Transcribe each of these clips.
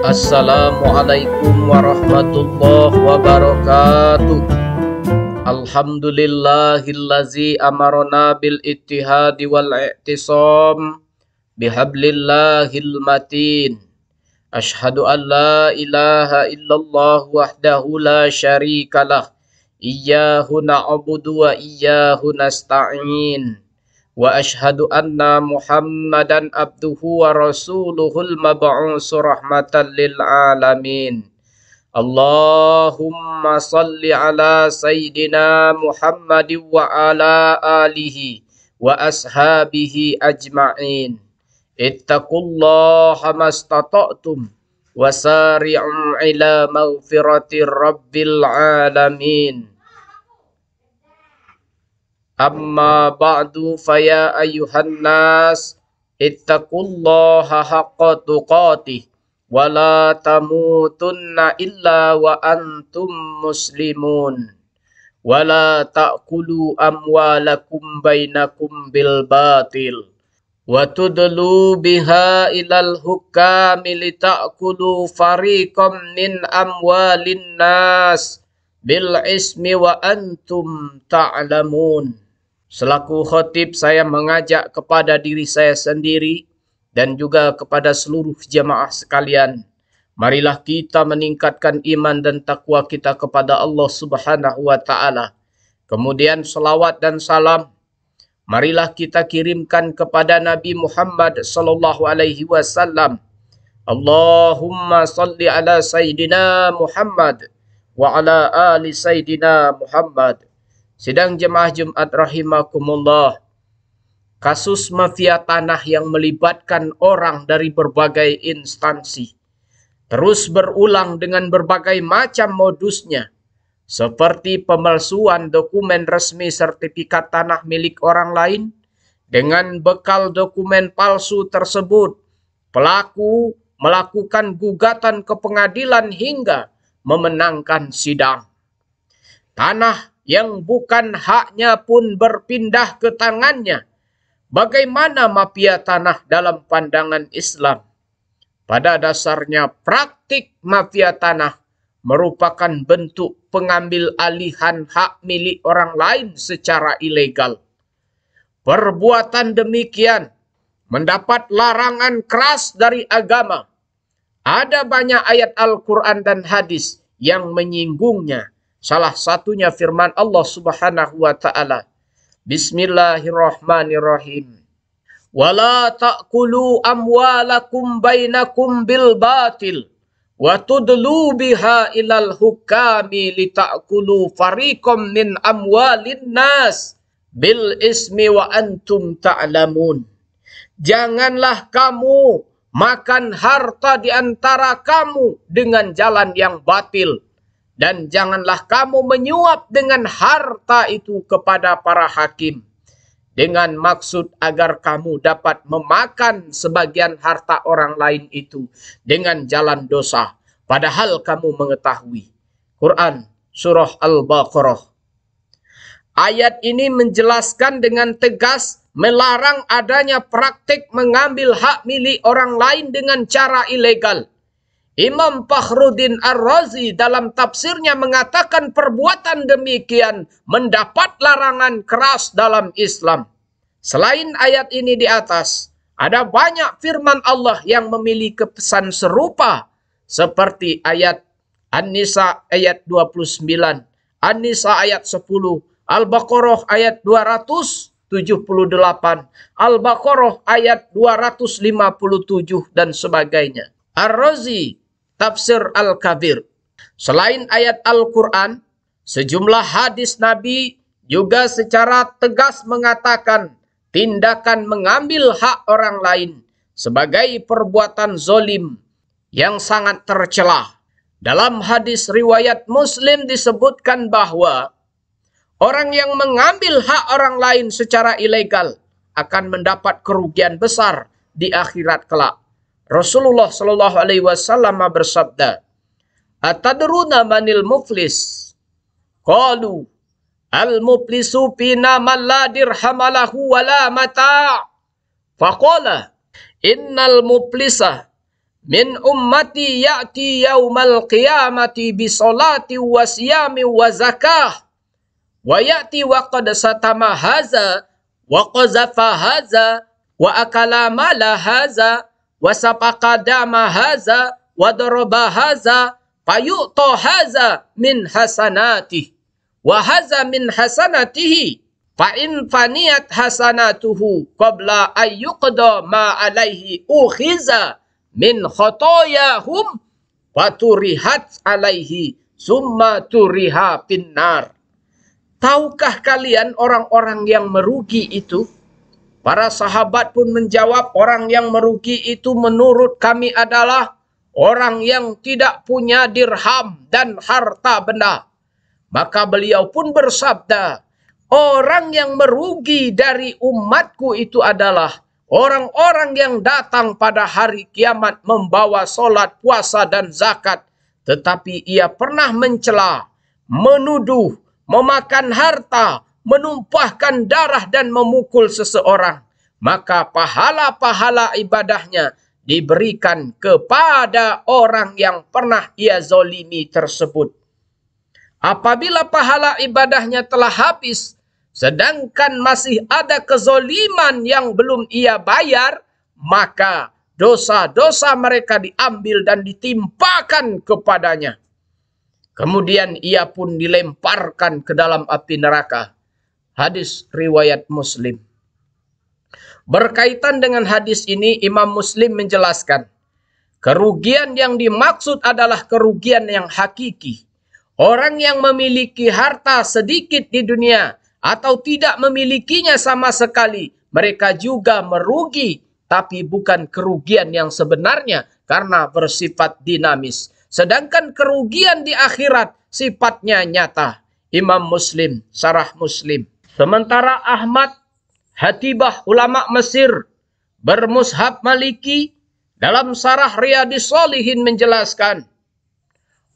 Assalamualaikum warahmatullahi wabarakatuh. Alhamdulillahillazi amarona bil ittihadi wal i'tisam bihablillahil matin. Ashhadu an la ilaha illallah wahdahu la syarikalah. Iyyahu na'budu wa iyyahu nasta'in. Wa ashhadu anna Muhammadan abduhu wa rasuluhul mab'usu rahmatan lil alamin. Allahumma salli ala sayyidina Muhammadin wa ala alihi wa ashabihi ajma'in. Ittaqullaha mastata'tum wasari'u ila maghfiratir rabbil alamin. Amma ba'du faya ayyuhan nas ittaqullaha haqqa tuqatih wa la tamutunna illa wa antum muslimun wa la ta'kulu amwalakum bainakum bil batil wa tudlu biha ilal hukami lita'kulu fariqam min amwalin nas bil ismi wa antum ta'lamun. Selaku khotib, saya mengajak kepada diri saya sendiri dan juga kepada seluruh jamaah sekalian. Marilah kita meningkatkan iman dan takwa kita kepada Allah Subhanahu wa Ta'ala. Kemudian selawat dan salam marilah kita kirimkan kepada Nabi Muhammad sallallahu alaihi wasallam. Allahumma salli ala sayyidina Muhammad wa ala ali sayyidina Muhammad. Sidang jemaah Jumat rahimakumullah, kasus mafia tanah yang melibatkan orang dari berbagai instansi terus berulang dengan berbagai macam modusnya, seperti pemalsuan dokumen resmi sertifikat tanah milik orang lain. Dengan bekal dokumen palsu tersebut, pelaku melakukan gugatan ke pengadilan hingga memenangkan sidang. Tanah yang bukan haknya pun berpindah ke tangannya. Bagaimana mafia tanah dalam pandangan Islam? Pada dasarnya praktik mafia tanah merupakan bentuk pengambil alihan hak milik orang lain secara ilegal. Perbuatan demikian mendapat larangan keras dari agama. Ada banyak ayat Al-Quran dan hadis yang menyinggungnya. Salah satunya firman Allah Subhanahu wa Ta'ala. Bismillahirrahmanirrahim. Wala ta'kulu amwalakum bainakum bil batil wa tudlu biha ilal hukami li ta'kulu fariqam min amwalin nas bil ismi wa antum ta'lamun. Janganlah kamu makan harta di antara kamu dengan jalan yang batil. Dan janganlah kamu menyuap dengan harta itu kepada para hakim, dengan maksud agar kamu dapat memakan sebagian harta orang lain itu dengan jalan dosa, padahal kamu mengetahui. Quran Surah Al-Baqarah. Ayat ini menjelaskan dengan tegas melarang adanya praktik mengambil hak milik orang lain dengan cara ilegal. Imam Fakhruddin Ar-Razi dalam tafsirnya mengatakan perbuatan demikian mendapat larangan keras dalam Islam. Selain ayat ini di atas, ada banyak firman Allah yang memiliki pesan serupa seperti ayat An-Nisa ayat 29, An-Nisa ayat 10, Al-Baqarah ayat 278, Al-Baqarah ayat 257 dan sebagainya. Ar-Razi Tafsir Al-Kabir. Selain ayat Al-Quran, sejumlah hadis Nabi juga secara tegas mengatakan tindakan mengambil hak orang lain sebagai perbuatan zolim yang sangat tercela. Dalam hadis riwayat Muslim disebutkan bahwa orang yang mengambil hak orang lain secara ilegal akan mendapat kerugian besar di akhirat kelak. Rasulullah Shallallahu Alaihi Wasallam bersabda, "Atadruna manil muflis?" Qalu, "Al-muflisu fina man la dirhamalahu wa la mata'." Faqala, "Innal muflisa min ummati ya'ti yaumal qiyamati bi salati wa siyami wa zakah wa ya'ti wa qad satama haza wa qazafa haza wa akala mala haza wa safaqa dama haza wa daraba haza fayu'ta haza min hasanatihi wa haza min hasanatihi fa in faniyat hasanatuhu qabla ayyuqda ma alaihi ukhiza min khotoyahum waturihat alaihi summa turiha finnar. Tahukah kalian orang-orang yang merugi itu? Para sahabat pun menjawab, orang yang merugi itu menurut kami adalah orang yang tidak punya dirham dan harta benda. Maka beliau pun bersabda, orang yang merugi dari umatku itu adalah orang-orang yang datang pada hari kiamat membawa solat, puasa, dan zakat. Tetapi ia pernah mencela, menuduh, memakan harta, menumpahkan darah dan memukul seseorang. Maka pahala-pahala ibadahnya diberikan kepada orang yang pernah ia zolimi tersebut. Apabila pahala ibadahnya telah habis, sedangkan masih ada kezoliman yang belum ia bayar, maka dosa-dosa mereka diambil dan ditimpakan kepadanya. Kemudian ia pun dilemparkan ke dalam api neraka. Hadis riwayat Muslim. Berkaitan dengan hadis ini, Imam Muslim menjelaskan, kerugian yang dimaksud adalah kerugian yang hakiki. Orang yang memiliki harta sedikit di dunia atau tidak memilikinya sama sekali, mereka juga merugi, tapi bukan kerugian yang sebenarnya karena bersifat dinamis. Sedangkan kerugian di akhirat sifatnya nyata. Imam Muslim, Syarah Muslim. Sementara Ahmad Hatibah ulama Mesir bermushaf Maliki dalam Syarah Riyadhis Shalihin menjelaskan,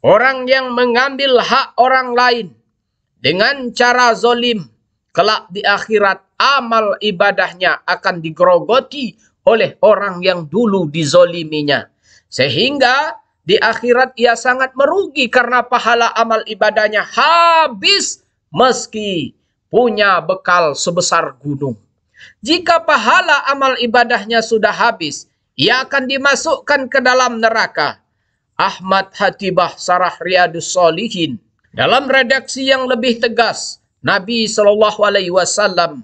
orang yang mengambil hak orang lain dengan cara zolim, kelak di akhirat amal ibadahnya akan digerogoti oleh orang yang dulu dizoliminya. Sehingga di akhirat ia sangat merugi karena pahala amal ibadahnya habis meski punya bekal sebesar gunung. Jika pahala amal ibadahnya sudah habis, ia akan dimasukkan ke dalam neraka. Ahmad Hatibah Syarah Riyadhis Shalihin. Dalam redaksi yang lebih tegas, Nabi SAW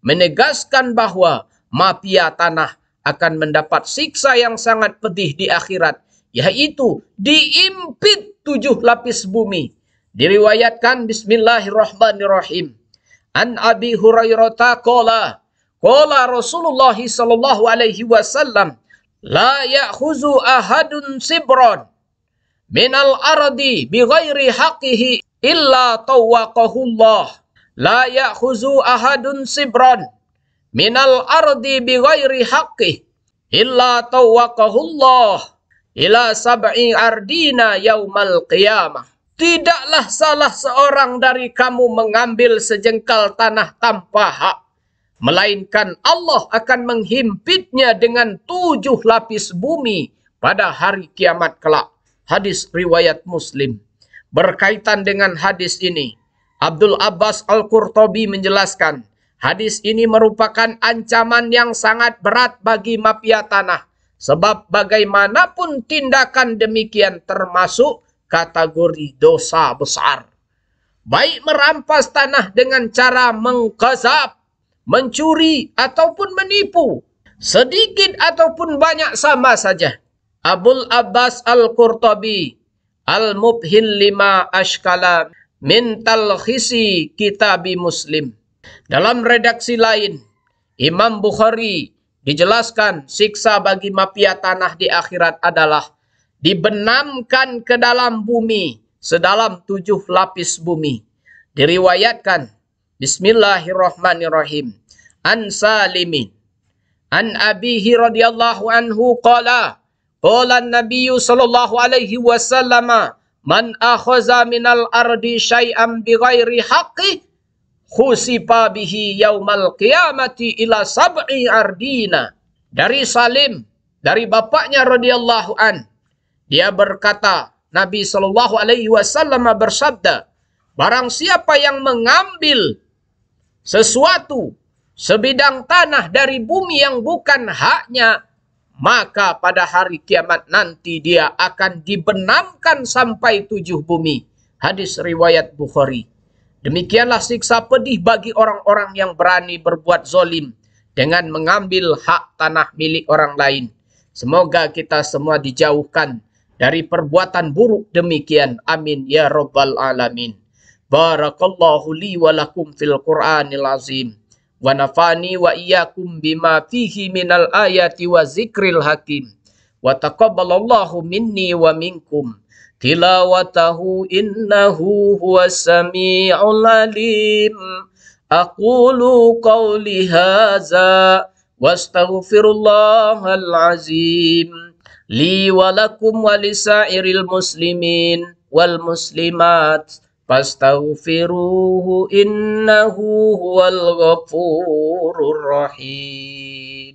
menegaskan bahwa mafia tanah akan mendapat siksa yang sangat pedih di akhirat, yaitu diimpit 7 lapis bumi. Diriwayatkan bismillahirrahmanirrahim. An Abi Hurairah qala Rasulullah SAW, la ya'khuzu ahadun sibron minal ardi bighairi haqqihi illa tawaqahullah. La ya'khuzu ahadun sibron minal ardi bighairi haqqihi illa tawaqahullah ila sab'i ardina yaumal qiyamah. Tidaklah salah seorang dari kamu mengambil sejengkal tanah tanpa hak, melainkan Allah akan menghimpitnya dengan 7 lapis bumi pada hari kiamat kelak. Hadis riwayat Muslim. Berkaitan dengan hadis ini, Abdul Abbas Al-Qurtubi menjelaskan, hadis ini merupakan ancaman yang sangat berat bagi mafia tanah. Sebab bagaimanapun tindakan demikian termasuk kategori dosa besar. Baik merampas tanah dengan cara mengkazab, mencuri, ataupun menipu. Sedikit ataupun banyak sama saja. Abul Abbas Al-Qurtubi Al-Mubhin lima ashkala min talkhisi kitabi Muslim. Dalam redaksi lain, Imam Bukhari dijelaskan siksa bagi mafia tanah di akhirat adalah dibenamkan ke dalam bumi sedalam 7 lapis bumi. Diriwayatkan bismillahirrahmanirrahim. An Salimin an abihi radhiyallahu anhu qala an-nabiy sallallahu alaihi wasallam man akhaza minal ardi syai'an bighairi haqqi khusifa bihi yaumal qiyamati ila sab'i ardina. Dari Salim, dari bapaknya radhiyallahu an, dia berkata, Nabi SAW bersabda, barang siapa yang mengambil sesuatu sebidang tanah dari bumi yang bukan haknya, maka pada hari kiamat nanti dia akan dibenamkan sampai 7 bumi. Hadis riwayat Bukhari. Demikianlah siksa pedih bagi orang-orang yang berani berbuat zalim dengan mengambil hak tanah milik orang lain. Semoga kita semua dijauhkan dari perbuatan buruk demikian. Amin ya rabbal alamin. Barakallahu li wa lakum fil Qur'anil azim. Wa nafani wa iyyakum bima fihi minal ayati wa zikril hakim. Wa taqabbalallahu minni wa minkum tilawatahu innahu huwas sami'ul alim. Aqulu qawli hadza wastaghfirullahal azim li wa lakum wa lisairil muslimin wal muslimat fastaghfiruhu innahu huwal ghafurur rahim.